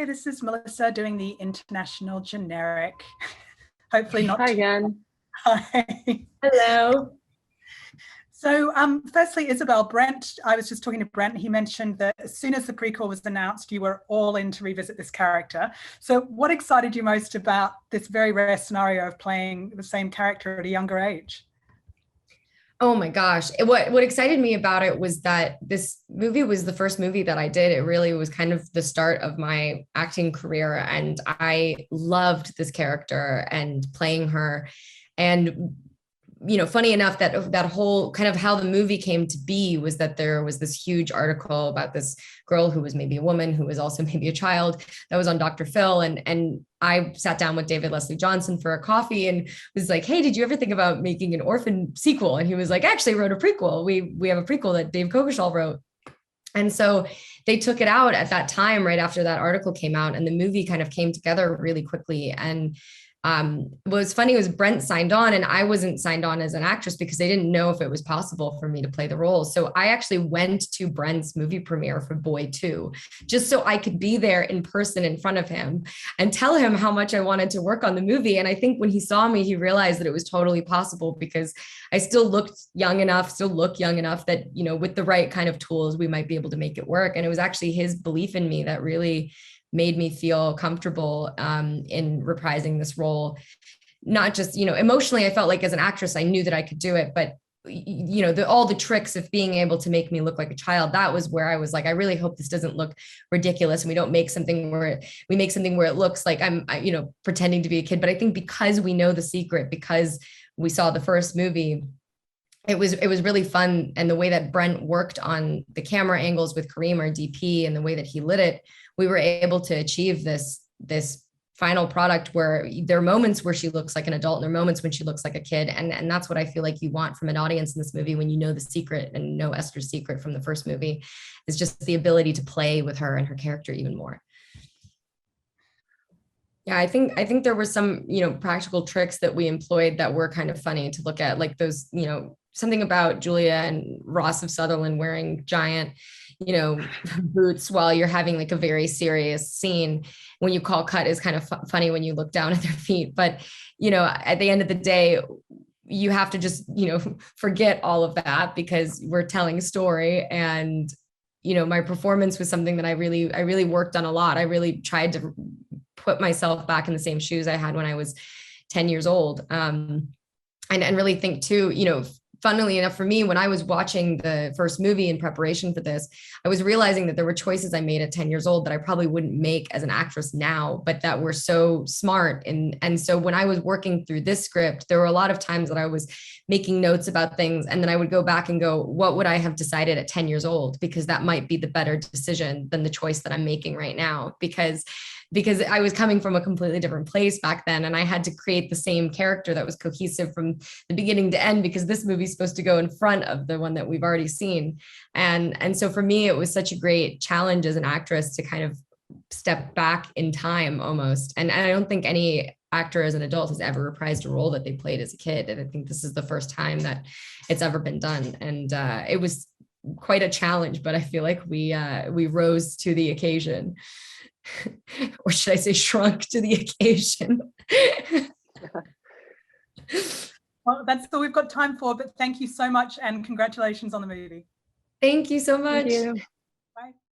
Hi, this is Melissa doing the international generic. Hopefully not. Hi again. Hi. Hello. So firstly, Isabel, Brent, I was just talking to Brent. He mentioned that as soon as the prequel was announced, you were all in to revisit this character. So what excited you most about this very rare scenario of playing the same character at a younger age? Oh my gosh. What excited me about it was that this movie was the first movie that I did. It really was kind of the start of my acting career. And I loved this character and playing her. And funny enough, that whole kind of how the movie came to be was that there was this huge article about this girl who was maybe a woman, who was also maybe a child, that was on Dr. Phil. And I sat down with David Leslie Johnson for a coffee and was like, hey, did you ever think about making an orphan sequel? And he was like, actually, I wrote a prequel. We have a prequel that Dave Kokoschal wrote. And so they took it out at that time, right after that article came out, and the movie kind of came together really quickly. And what was funny was Brent signed on and I wasn't signed on as an actress because they didn't know if it was possible for me to play the role. So I actually went to Brent's movie premiere for Boy 2, just so I could be there in person in front of him and tell him how much I wanted to work on the movie. And I think when he saw me, he realized that it was totally possible because I still look young enough that, with the right kind of tools, we might be able to make it work. And it was actually his belief in me that really made me feel comfortable in reprising this role. Not just, emotionally, I felt like as an actress, I knew that I could do it, but all the tricks of being able to make me look like a child, that was where I was like, I really hope this doesn't look ridiculous and we don't make something where it looks like I'm pretending to be a kid. But I think because we know the secret, because we saw the first movie, it was really fun. And the way that Brent worked on the camera angles with Kareem, our DP, and the way that he lit it, we were able to achieve this final product where there are moments where she looks like an adult and there are moments when she looks like a kid. And that's what I feel like you want from an audience in this movie when you know the secret and know Esther's secret from the first movie, is just the ability to play with her and her character even more. Yeah, I think there were some, practical tricks that we employed that were kind of funny to look at, like those, something about Julia and Ross of Sutherland wearing giant, boots while you're having like a very serious scene. When you call cut is kind of funny when you look down at their feet. But, at the end of the day, you have to just, forget all of that because we're telling a story. And, my performance was something that I really worked on a lot. I really tried to put myself back in the same shoes I had when I was 10 years old. And really think too, funnily enough for me, when I was watching the first movie in preparation for this, I was realizing that there were choices I made at 10 years old that I probably wouldn't make as an actress now, but that were so smart. And so when I was working through this script, there were a lot of times that I was making notes about things. And then I would go back and go, what would I have decided at 10 years old? Because that might be the better decision than the choice that I'm making right now. Because I was coming from a completely different place back then. And I had to create the same character that was cohesive from the beginning to end, because this movie's supposed to go in front of the one that we've already seen. And so for me, it was such a great challenge as an actress to kind of step back in time almost. And I don't think any actor as an adult has ever reprised a role that they played as a kid. And I think this is the first time that it's ever been done. And it was quite a challenge, but I feel like we rose to the occasion. Or should I say shrunk to the occasion? Well, that's all we've got time for, but thank you so much and congratulations on the movie. Thank you so much. Thank you.